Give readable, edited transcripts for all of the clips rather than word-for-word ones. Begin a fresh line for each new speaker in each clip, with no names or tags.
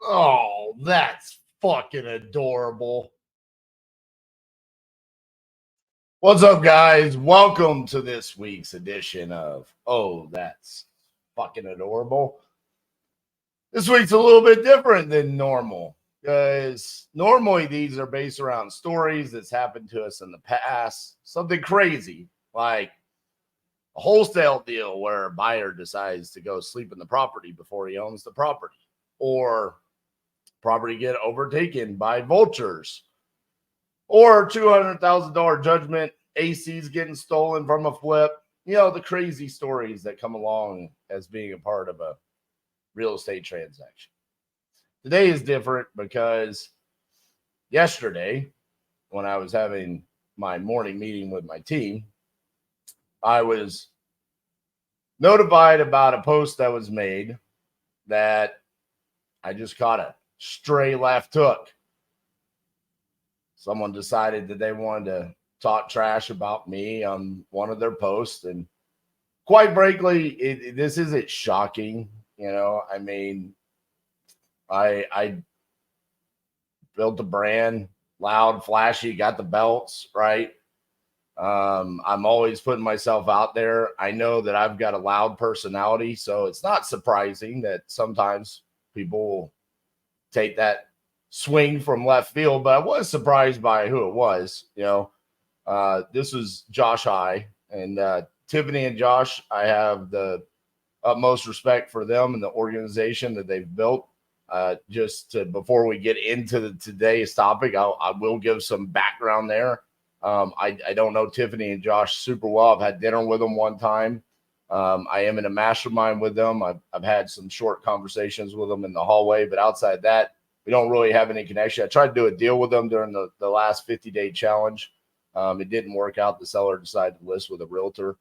Oh, that's fucking adorable. What's up, guys? Welcome to this week's edition of Oh, That's Fucking Adorable. This week's a little bit different than normal because normally these are based around stories that's happened to us in the past, something crazy like a wholesale deal where a buyer decides to go sleep in the property before he owns the property, or property get overtaken by vultures, or $200,000 judgment, AC's getting stolen from a flip. You know, the crazy stories that come along as being a part of a real estate transaction. Today is different because yesterday, when I was having my morning meeting with my team, I was notified about a post that was made that I just caught a stray left hook. Someone decided that they wanted to talk trash about me on one of their posts. And quite frankly, this isn't shocking. You know, I mean, I built a brand, loud, flashy, got the belts, right? I'm always putting myself out there. I know that I've got a loud personality, so it's not surprising that sometimes people will take that swing from left field, but I was surprised by who it was. You know, this was Josh High, and Tiffany and Josh. I have the utmost respect for them and the organization that they've built. Before we get into today's topic, I will give some background there. I don't know Tiffany and Josh super well. I've had dinner with them one time. I am in a mastermind with them. I've had some short conversations with them in the hallway, but outside that, we don't really have any connection. I tried to do a deal with them during the last 50-day challenge. It didn't work out. The seller decided to list with a realtor.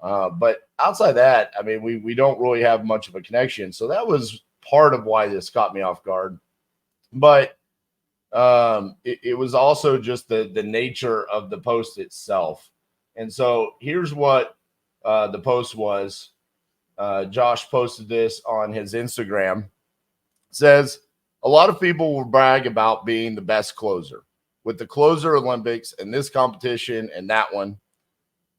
But outside that, I mean, we don't really have much of a connection. So that was part of why this caught me off guard. But it was also just the nature of the post itself. And so here's what the post was. Josh posted this on his Instagram. It says, a lot of people will brag about being the best closer with the Closer Olympics and this competition and that one.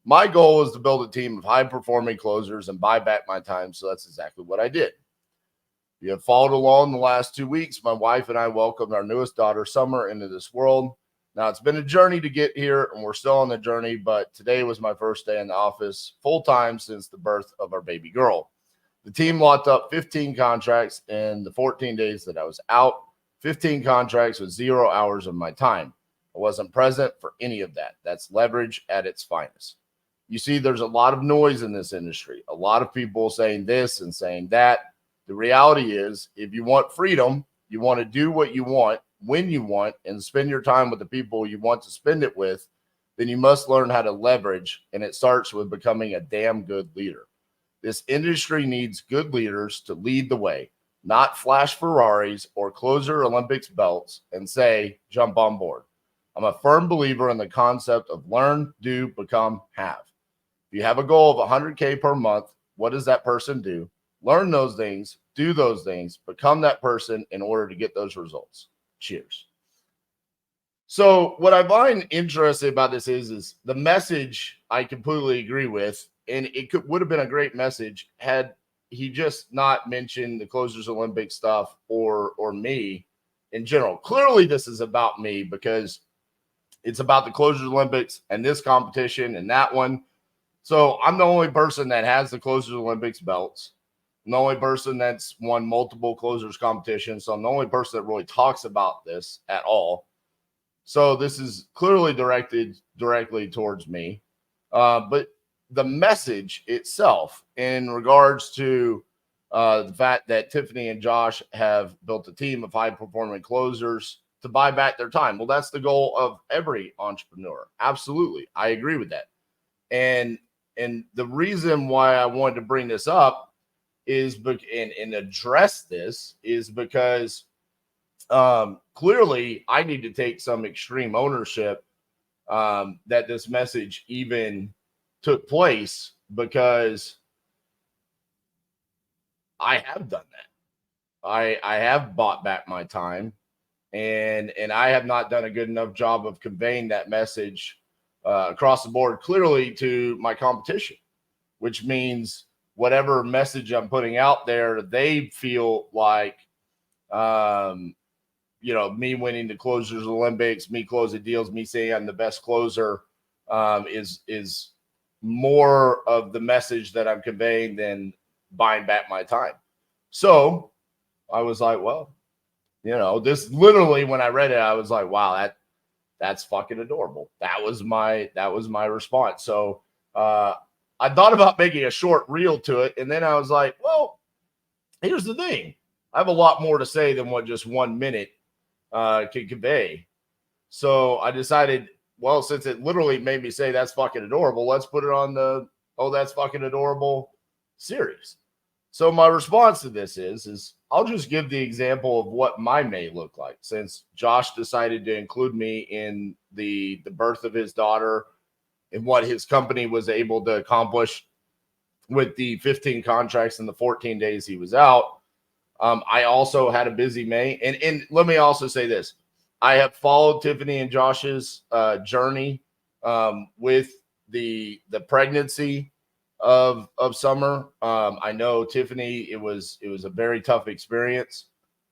My goal is to build a team of high-performing closers and buy back my time, so that's exactly what I did. If you have followed along the last 2 weeks, my wife and I welcomed our newest daughter, Summer, into this world. Now, it's been a journey to get here, and we're still on the journey, but today was my first day in the office full-time since the birth of our baby girl. The team locked up 15 contracts in the 14 days that I was out, 15 contracts with 0 hours of my time. I wasn't present for any of that. That's leverage at its finest. You see, there's a lot of noise in this industry, a lot of people saying this and saying that. The reality is, if you want freedom, you want to do what you want, when you want, and spend your time with the people you want to spend it with, then you must learn how to leverage, and it starts with becoming a damn good leader. This industry needs good leaders to lead the way, not flash Ferraris or Closer Olympics belts and say, jump on board. I'm a firm believer in the concept of learn, do, become, have. If you have a goal of 100K per month, what does that person do? Learn those things, do those things, become that person in order to get those results. Cheers. So what I find interesting about this is the message I completely agree with, and would have been a great message had he just not mentioned the Closers Olympic stuff or me in general. Clearly, this is about me because it's about the Closers Olympics and this competition and that one. So I'm the only person that has the Closers Olympics belts. I'm the only person that's won multiple closers competitions. So I'm the only person that really talks about this at all. So this is clearly directed directly towards me. But the message itself in regards to the fact that Tiffany and Josh have built a team of high-performing closers to buy back their time. Well, that's the goal of every entrepreneur. Absolutely. I agree with that. And the reason why I wanted to bring this up is and address this is because clearly I need to take some extreme ownership that this message even took place, because I have done that. I have bought back my time, and I have not done a good enough job of conveying that message across the board clearly to my competition, which means whatever message I'm putting out there, they feel like, me winning the Closers Olympics, me closing deals, me saying I'm the best closer, is more of the message that I'm conveying than buying back my time. So I was like, well, this literally, when I read it, I was like, wow, that's fucking adorable. That was my response. So I thought about making a short reel to it, and then I was like, well, here's the thing. I have a lot more to say than what just 1 minute can convey. So I decided, well, since it literally made me say that's fucking adorable, let's put it on the that's fucking adorable series. So my response to this is I'll just give the example of what my May looked like, since Josh decided to include me in the birth of his daughter and what his company was able to accomplish with the 15 contracts in the 14 days he was out. I also had a busy May. And let me also say this. I have followed Tiffany and Josh's journey with the pregnancy of summer. I know Tiffany, it was a very tough experience.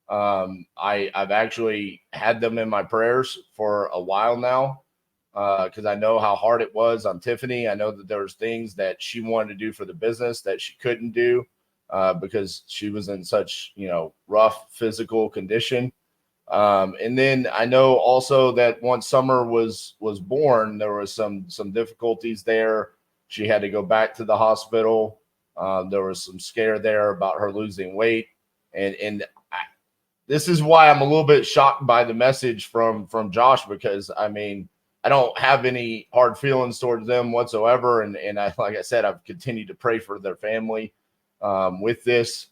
I've actually had them in my prayers for a while now, because I know how hard it was on Tiffany. I know that there was things that she wanted to do for the business that she couldn't do because she was in such, rough physical condition. And then I know also that once Summer was born, there was some difficulties there. She had to go back to the hospital. There was some scare there about her losing weight, and this is why I'm a little bit shocked by the message from Josh, because I mean, I don't have any hard feelings towards them whatsoever, and I, like I said, I've continued to pray for their family with this.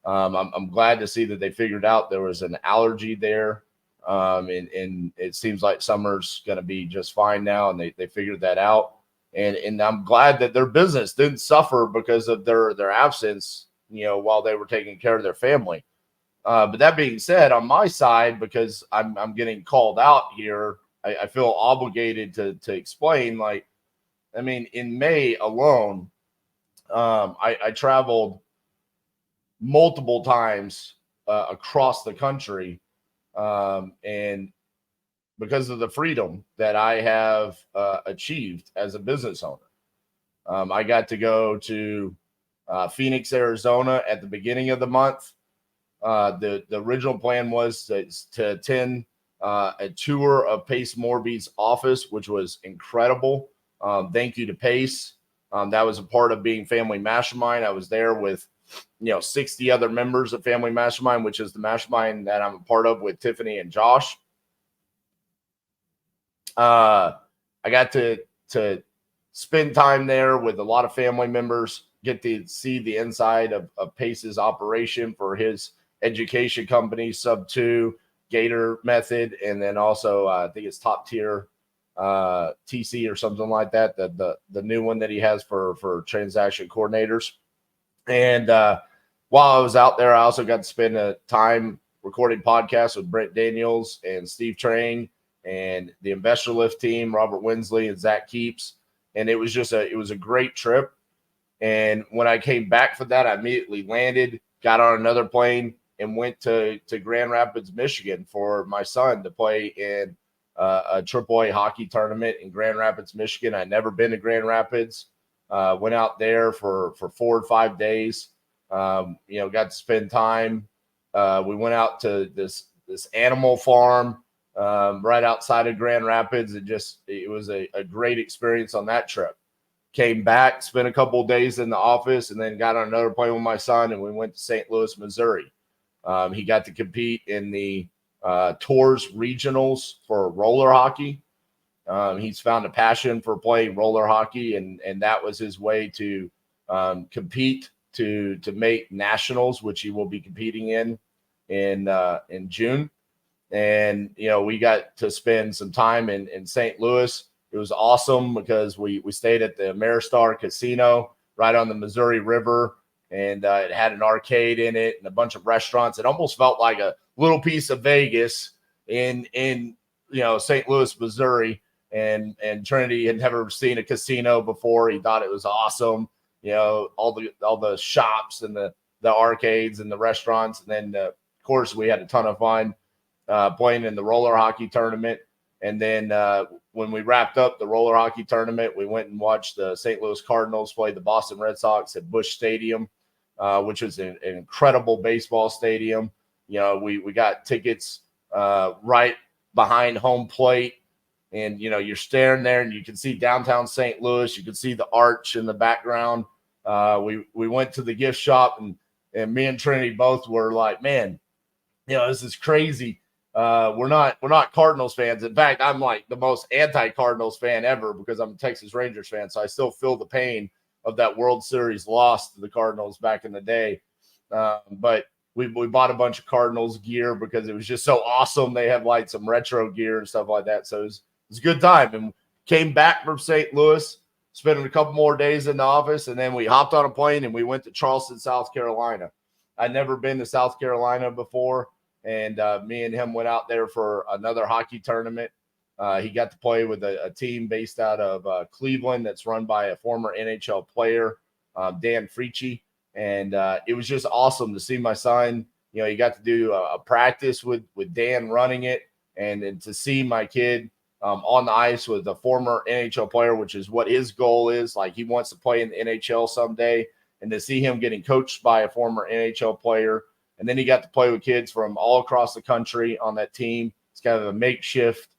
I'm glad to see that they figured out there was an allergy there. And it seems like Summer's going to be just fine now, and they figured that out. And I'm glad that their business didn't suffer because of their absence, while they were taking care of their family. But that being said, on my side, because I'm getting called out here, I feel obligated to explain. Like, I mean, in May alone, I traveled multiple times across the country, and because of the freedom that I have achieved as a business owner. I got to go to Phoenix, Arizona at the beginning of the month. The original plan was to attend a tour of Pace Morby's office, which was incredible. Thank you to Pace. That was a part of being Family Mastermind. I was there with 60 other members of Family Mastermind, which is the mastermind that I'm a part of with Tiffany and Josh. I got to spend time there with a lot of family members, get to see the inside of Pace's operation for his education company, Sub 2, Gator Method, and then also I think it's Top Tier TC or something like that, the new one that he has for transaction coordinators. And while I was out there, I also got to spend a time recording podcasts with Brent Daniels and Steve Train and the Investor Lift team, Robert Winsley and Zach Keeps. And it was a great trip. And when I came back for that, I immediately landed, got on another plane, and went to Grand Rapids, Michigan for my son to play in a AAA hockey tournament in Grand Rapids, Michigan. I'd never been to Grand Rapids. Went out there for 4 or 5 days. Got to spend time. We went out to this animal farm right outside of Grand Rapids. It was a great experience on that trip. Came back, spent a couple of days in the office, and then got on another plane with my son, and we went to St. Louis, Missouri. He got to compete in the Tours Regionals for roller hockey. He's found a passion for playing roller hockey, and that was his way to compete to make nationals, which he will be competing in June. And we got to spend some time in St. Louis. It was awesome because we stayed at the Ameristar Casino right on the Missouri River. and it had an arcade in it and a bunch of restaurants. It almost felt like a little piece of Vegas in St. Louis, Missouri. And Trinity had never seen a casino before. He thought it was awesome. All the shops and the arcades and the restaurants. And then, of course, we had a ton of fun playing in the roller hockey tournament. And then when we wrapped up the roller hockey tournament, we went and watched the St. Louis Cardinals play the Boston Red Sox at Busch Stadium, which was an incredible baseball stadium. We got tickets right behind home plate. And, you're staring there and you can see downtown St. Louis. You can see the arch in the background. We went to the gift shop and me and Trinity both were like, man, this is crazy. We're not Cardinals fans. In fact, I'm like the most anti-Cardinals fan ever because I'm a Texas Rangers fan. So I still feel the pain of that World Series loss to the Cardinals back in the day. But we bought a bunch of Cardinals gear because it was just so awesome. They have like some retro gear and stuff like that. So it was a good time. And came back from St. Louis, spending a couple more days in the office, and then we hopped on a plane and we went to Charleston, South Carolina. I'd never been to South Carolina before. And me and him went out there for another hockey tournament. He got to play with a team based out of Cleveland that's run by a former NHL player, Dan Fricci. And it was just awesome to see my son. He got to do a practice with Dan running it, and to see my kid on the ice with a former NHL player, which is what his goal is. Like, he wants to play in the NHL someday, and to see him getting coached by a former NHL player. And then he got to play with kids from all across the country on that team. It's kind of a makeshift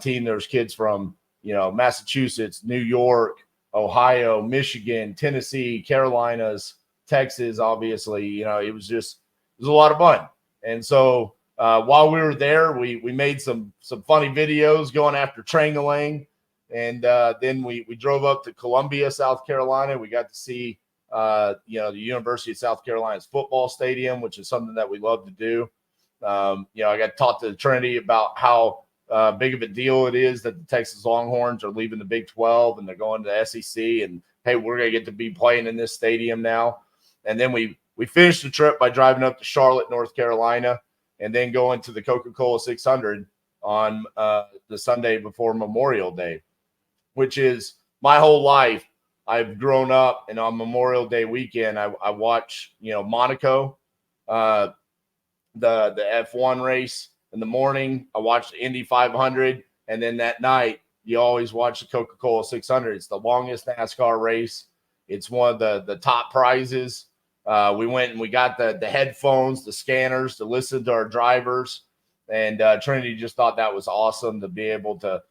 team. There's kids from, Massachusetts, New York, Ohio, Michigan, Tennessee, Carolinas, Texas, obviously. It was a lot of fun. And so while we were there, we made some funny videos going after Trangalang. And then we drove up to Columbia, South Carolina. We got to see the University of South Carolina's football stadium, which is something that we love to do. I got to talk to Trinity about how big of a deal it is that the Texas Longhorns are leaving the Big 12 and they're going to the SEC. And hey, we're going to get to be playing in this stadium now. And then we finished the trip by driving up to Charlotte, North Carolina, and then going to the Coca-Cola 600 on the Sunday before Memorial Day, which is my whole life. I've grown up, and on Memorial Day weekend, I watch, Monaco, the F1 race in the morning. I watch the Indy 500, and then that night, you always watch the Coca-Cola 600. It's the longest NASCAR race. It's one of the top prizes. We went and we got the headphones, the scanners to listen to our drivers, and Trinity just thought that was awesome to be able to,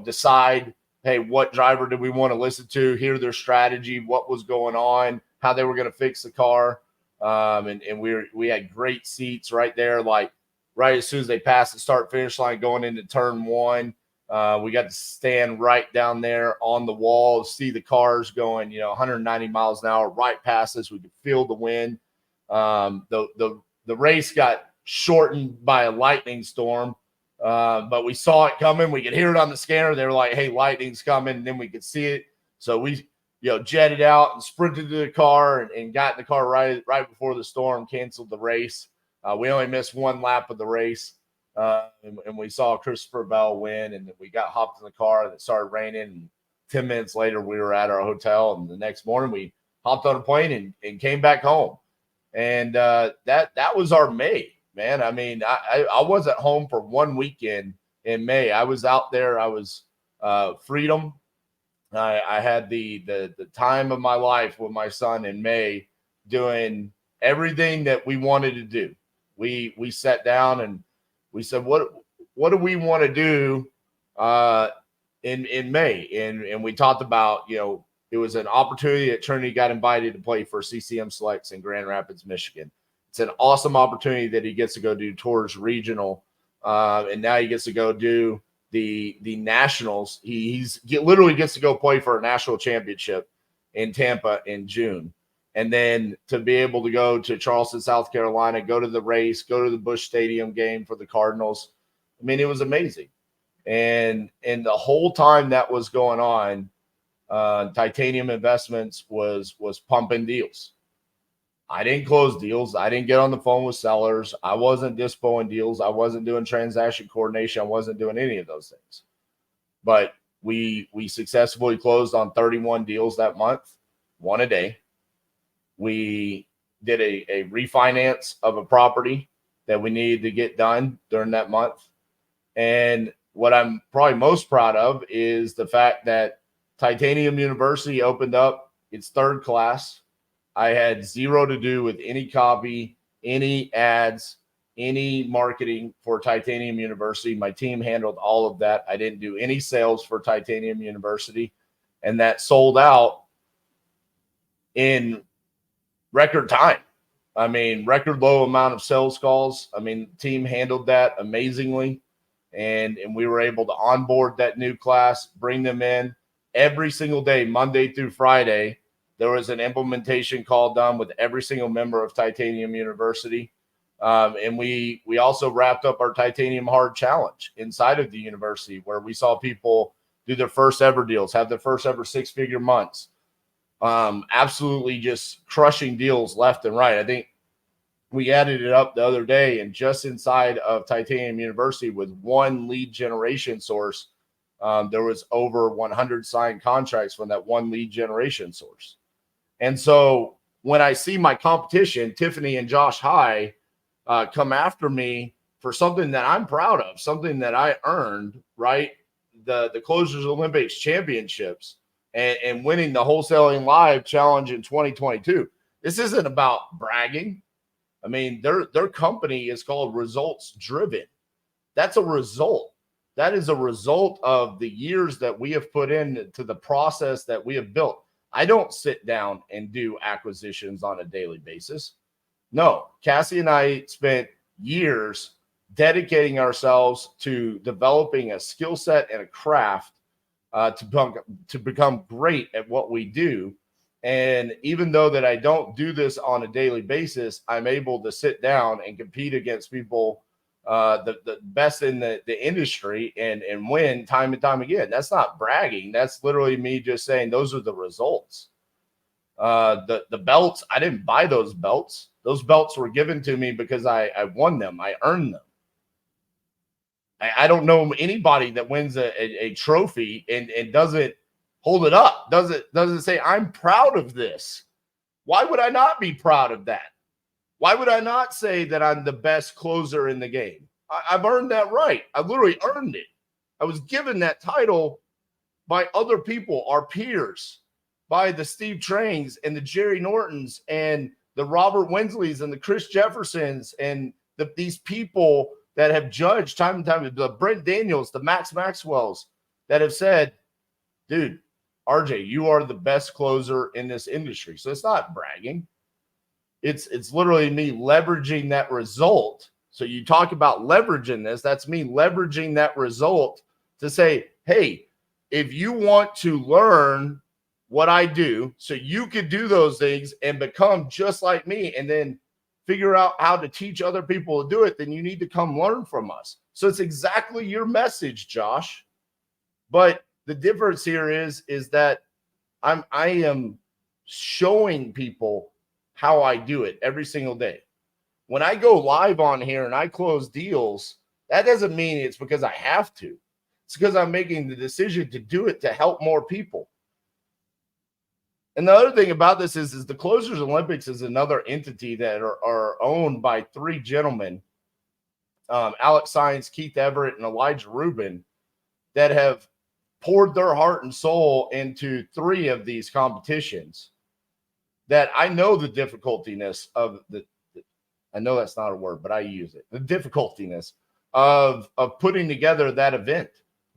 decide, hey, what driver did we want to listen to, hear their strategy, what was going on, how they were going to fix the car. And we had great seats right there, like right as soon as they passed the start-finish line going into turn one. We got to stand right down there on the wall, see the cars going, 190 miles an hour right past us. We could feel the wind. The race got shortened by a lightning storm. But we saw it coming. We could hear it on the scanner. They were like, hey, lightning's coming. And then we could see it. So we, jetted out and sprinted to the car and got in the car right before the storm canceled the race. We only missed one lap of the race. And we saw Christopher Bell win. And we got hopped in the car and it started raining. And 10 minutes later, we were at our hotel. And the next morning, we hopped on a plane and came back home. And that was our May. Man, I mean, I wasn't home for one weekend in May. I was out there. I was freedom. I had the time of my life with my son in May, doing everything that we wanted to do. We sat down and we said, what do we want to do in May? And we talked about, it was an opportunity that Trinity got invited to play for CCM Selects in Grand Rapids, Michigan. It's an awesome opportunity that he gets to go do tours regional. And now he gets to go do the nationals. He literally gets to go play for a national championship in Tampa in June. And then to be able to go to Charleston, South Carolina, go to the race, go to the Busch Stadium game for the Cardinals. I mean, it was amazing. And the whole time that was going on, Titanium Investments was pumping deals. I didn't close deals. I didn't get on the phone with sellers. I wasn't dispoing deals. I wasn't doing transaction coordination. I wasn't doing any of those things. But we successfully closed on 31 deals that month, one a day. We did a refinance of a property that we needed to get done during that month. And what I'm probably most proud of is the fact that Titanium University opened up its third class. I had zero to do with any copy, any ads, any marketing for Titanium University. My team handled all of that. I didn't do any sales for Titanium University, and that sold out in record time. I mean, record low amount of sales calls. I mean, the team handled that amazingly, and we were able to onboard that new class, bring them in every single day, Monday through Friday. There was an implementation call done with every single member of Titanium University. And we also wrapped up our Titanium Hard Challenge inside of the university, where we saw people do their first ever deals, have their first ever six-figure months. Absolutely just crushing deals left and right. I think we added it up the other day, and just inside of Titanium University with one lead generation source, there was over 100 signed contracts from that one lead generation source. And so when I see my competition, Tiffany and Josh High, come after me for something that I'm proud of, something that I earned, right? The Closers Olympics championships and winning the Wholesaling Live Challenge in 2022. This isn't about bragging. I mean, their company is called Results Driven. That's a result. That is a result of the years that we have put into the process that we have built. I don't sit down and do acquisitions on a daily basis. No, Cassie and I spent years dedicating ourselves to developing a skill set and a craft to become great at what we do. And even though that I don't do this on a daily basis, I'm able to sit down and compete against people, the best in the industry and win time and time again. That's not bragging. That's literally me just saying those are the results. The belts, I didn't buy those belts. Those belts were given to me because I won them. I earned them. I don't know anybody that wins a trophy and doesn't hold it up, doesn't say, I'm proud of this. Why would I not be proud of that? Why would I not say that I'm the best closer in the game? I've earned that right. I literally earned it. I was given that title by other people, our peers, by the Steve Trains and the Jerry Nortons and the Robert Winsleys and the Chris Jeffersons and these people that have judged time and time, the Brent Daniels, the Max Maxwells, that have said, dude, RJ, you are the best closer in this industry. So it's not bragging. It's literally me leveraging that result. So you talk about leveraging this. That's me leveraging that result to say, hey, if you want to learn what I do so you could do those things and become just like me and then figure out how to teach other people to do it, then you need to come learn from us. So it's exactly your message, Josh. But the difference here is that I am showing people how I do it every single day. When I go live on here and I close deals, that doesn't mean it's because I have to. It's because I'm making the decision to do it to help more people. And the other thing about this is the Closers Olympics is another entity that are owned by three gentlemen, Alex Sines, Keith Everett, and Elijah Rubin, that have poured their heart and soul into three of these competitions. That I know the difficultiness of I know that's not a word, but I use it. The difficultiness of putting together that event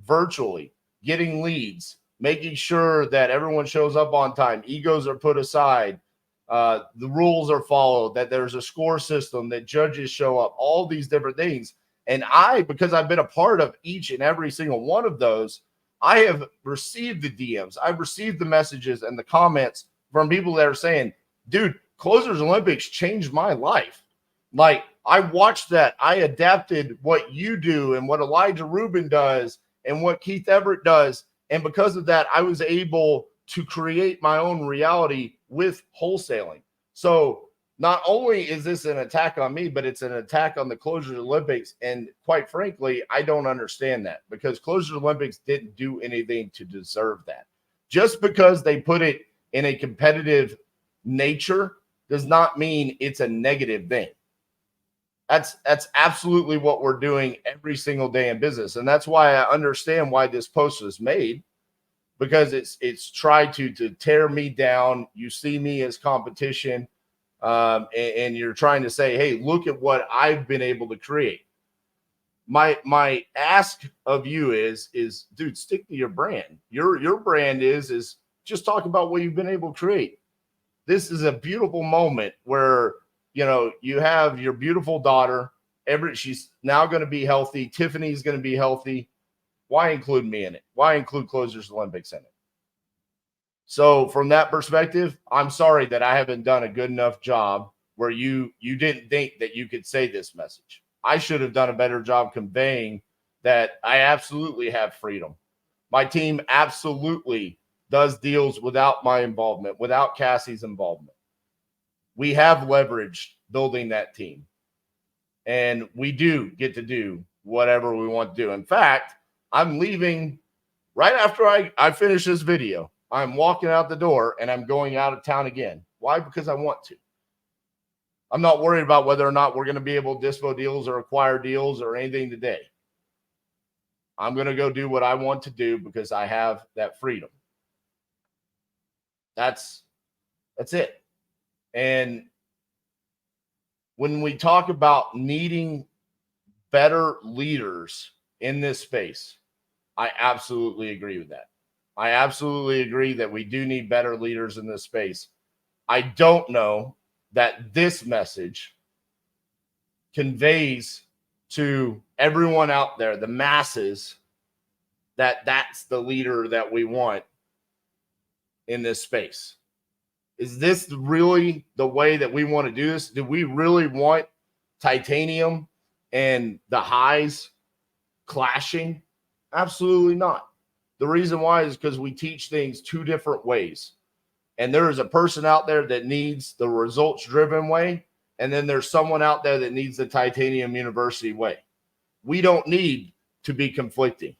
virtually, getting leads, making sure that everyone shows up on time, egos are put aside, the rules are followed, that there's a score system, that judges show up, all these different things. And because I've been a part of each and every single one of those, I have received the DMs, I've received the messages and the comments from people that are saying, dude, Closers Olympics changed my life. Like, I watched that. I adapted what you do and what Elijah Rubin does and what Keith Everett does. And because of that, I was able to create my own reality with wholesaling. So not only is this an attack on me, but it's an attack on the Closers Olympics. And quite frankly, I don't understand that, because Closers Olympics didn't do anything to deserve that. Just because they put it in a competitive nature does not mean it's a negative thing. That's absolutely what we're doing every single day in business. And that's why I understand why this post was made, because it's tried to tear me down. You see me as competition. And you're trying to say, hey, look at what I've been able to create. My ask of you is dude, stick to your brand. Your brand is just talk about what you've been able to create. This is a beautiful moment where, you have your beautiful daughter. She's now going to be healthy. Tiffany's going to be healthy. Why include me in it? Why include Closers Olympics in it? So from that perspective, I'm sorry that I haven't done a good enough job where you didn't think that you could say this message. I should have done a better job conveying that I absolutely have freedom. My team absolutely does deals without my involvement, without Cassie's involvement. We have leveraged building that team. And we do get to do whatever we want to do. In fact, I'm leaving right after I finish this video. I'm walking out the door and I'm going out of town again. Why? Because I want to. I'm not worried about whether or not we're going to be able to dispo deals or acquire deals or anything today. I'm going to go do what I want to do because I have that freedom. That's it. And when we talk about needing better leaders in this space, I absolutely agree with that. I absolutely agree that we do need better leaders in this space. I don't know that this message conveys to everyone out there, the masses, that that's the leader that we want in this space. Is this really the way that we want to do this? Do we really want titanium and the highs clashing? Absolutely not. The reason why is because we teach things two different ways. And there is a person out there that needs the results-driven way, and then there's someone out there that needs the Titanium University way. We don't need to be conflicting.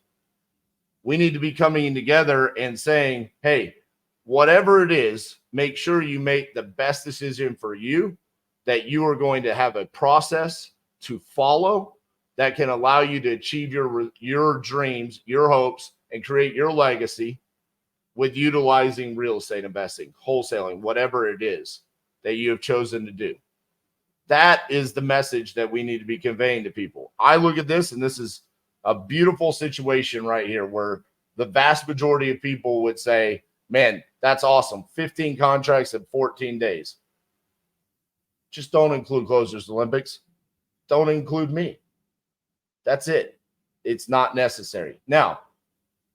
We need to be coming together and saying, hey, whatever it is, make sure you make the best decision for you, that you are going to have a process to follow that can allow you to achieve your dreams, your hopes, and create your legacy with utilizing real estate investing, wholesaling, whatever it is that you have chosen to do. That is the message that we need to be conveying to people. I look at this, and this is a beautiful situation right here where the vast majority of people would say, man, that's awesome. 15 contracts in 14 days. Just don't include Closers Olympics. Don't include me. That's it. It's not necessary. Now,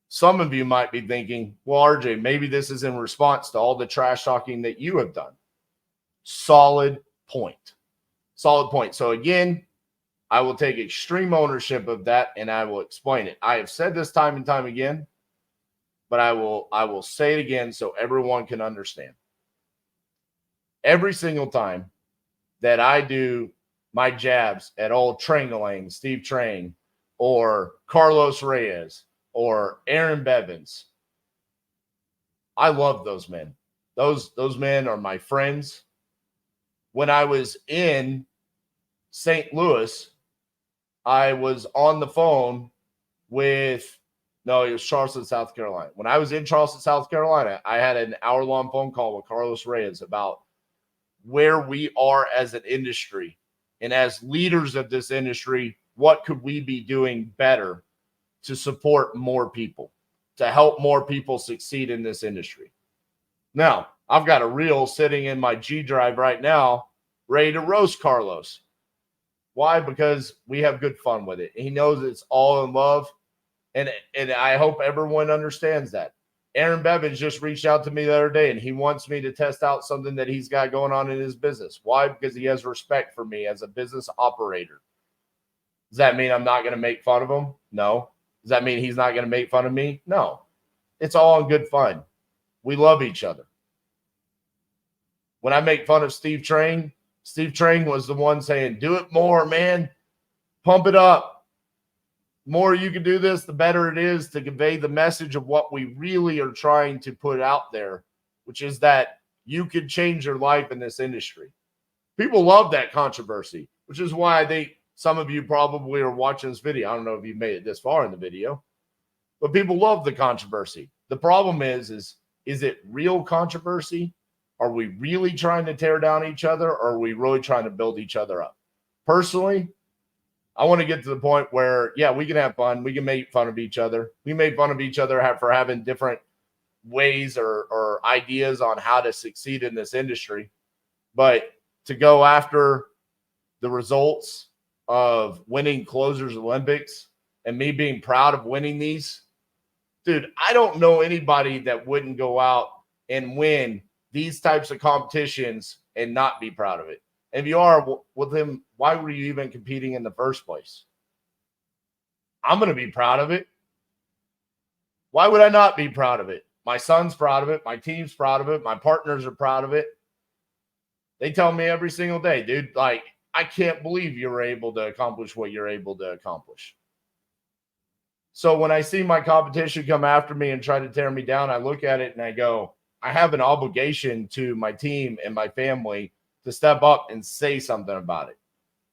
some of you might be thinking, well, RJ, maybe this is in response to all the trash talking that you have done. Solid point. Solid point. So again, I will take extreme ownership of that and I will explain it. I have said this time and time again, but I will say it again so everyone can understand. Every single time that I do my jabs at old Trangalang, Steve Trang, or Carlos Reyes, or Aaron Bevins, I love those men. Those men are my friends. When I was in St. Louis, I was on the phone with, no, it was Charleston, South Carolina. When I was in Charleston, South Carolina, I had an hour-long phone call with Carlos Reyes about where we are as an industry. And as leaders of this industry, what could we be doing better to support more people, to help more people succeed in this industry? Now, I've got a reel sitting in my G drive right now, ready to roast Carlos. Why? Because we have good fun with it. He knows it's all in love. And I hope everyone understands that. Aaron Bevins just reached out to me the other day, and he wants me to test out something that he's got going on in his business. Why? Because he has respect for me as a business operator. Does that mean I'm not going to make fun of him? No. Does that mean he's not going to make fun of me? No. It's all in good fun. We love each other. When I make fun of Steve Trang, Steve Trang was the one saying, do it more, man. Pump it up. The more you can do this, the better it is to convey the message of what we really are trying to put out there, which is that you could change your life in this industry. People love that controversy, which is why I think some of you probably are watching this video. I don't know if you made it this far in the video, but people love the controversy. The problem is it real controversy? Are we really trying to tear down each other, or are we really trying to build each other up? Personally, I want to get to the point where, yeah, we can have fun. We can make fun of each other. We made fun of each other for having different ways or ideas on how to succeed in this industry. But to go after the results of winning Closers Olympics and me being proud of winning these, dude, I don't know anybody that wouldn't go out and win these types of competitions and not be proud of it. If you are with him, why were you even competing in the first place? I'm going to be proud of it. Why would I not be proud of it? My son's proud of it. My team's proud of it. My partners are proud of it. They tell me every single day, dude, like, I can't believe you were able to accomplish what you're able to accomplish. So when I see my competition come after me and try to tear me down, I look at it and I go, I have an obligation to my team and my family to step up and say something about it.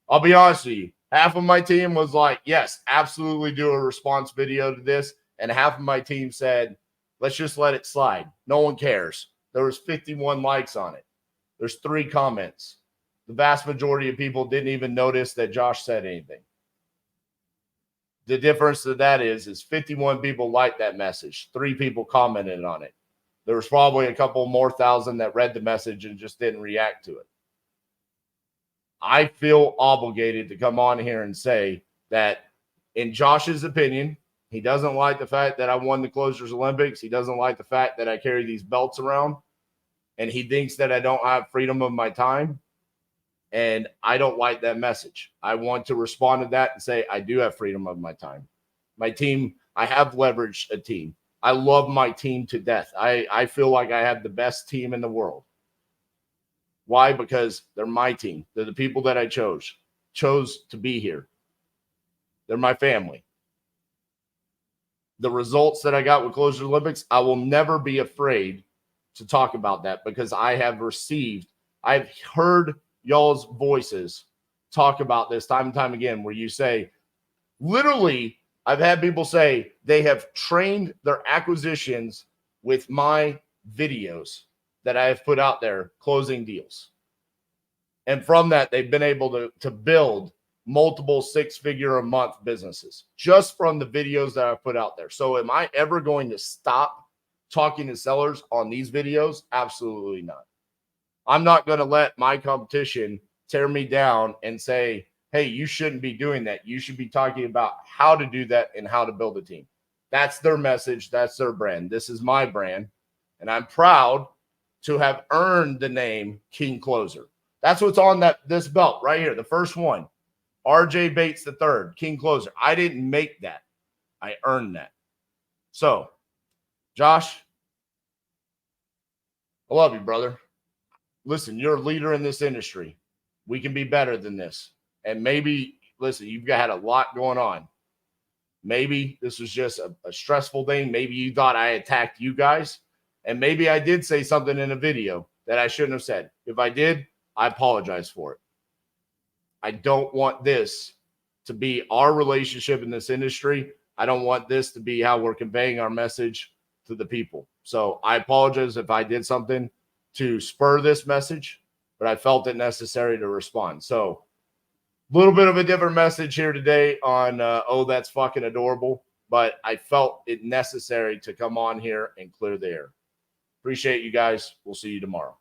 I'll be honest with you. Half of my team was like, yes, absolutely do a response video to this. And half of my team said, let's just let it slide. No one cares. There was 51 likes on it. There's 3 comments. The vast majority of people didn't even notice that Josh said anything. The difference to that is 51 people liked that message. 3 people commented on it. There was probably a couple more thousand that read the message and just didn't react to it. I feel obligated to come on here and say that in Josh's opinion, he doesn't like the fact that I won the Closers Olympics. He doesn't like the fact that I carry these belts around. And he thinks that I don't have freedom of my time. And I don't like that message. I want to respond to that and say, I do have freedom of my time. My team, I have leveraged a team. I love my team to death. I feel like I have the best team in the world. Why? Because they're my team. They're the people that I chose to be here. They're my family. The results that I got with Closers Olympics, I will never be afraid to talk about that because I've heard y'all's voices talk about this time and time again, where you say, literally, I've had people say they have trained their acquisitions with my videos that I have put out there closing deals. And from that, they've been able to build multiple 6-figure a month businesses just from the videos that I've put out there. So am I ever going to stop talking to sellers on these videos? Absolutely not. I'm not going to let my competition tear me down and say, hey, you shouldn't be doing that. You should be talking about how to do that and how to build a team. That's their message. That's their brand. This is my brand. And I'm proud to have earned the name King Closer. That's what's on this belt right here. The first one, RJ Bates III, King Closer. I didn't make that. I earned that. So, Josh, I love you, brother. Listen, you're a leader in this industry. We can be better than this. And maybe, listen, you've had a lot going on. Maybe this was just a stressful thing. Maybe you thought I attacked you guys. And maybe I did say something in a video that I shouldn't have said. If I did, I apologize for it. I don't want this to be our relationship in this industry. I don't want this to be how we're conveying our message to the people. So I apologize if I did something to spur this message, but I felt it necessary to respond. So a little bit of a different message here today on, oh, that's fucking adorable. But I felt it necessary to come on here and clear the air. Appreciate you guys. We'll see you tomorrow.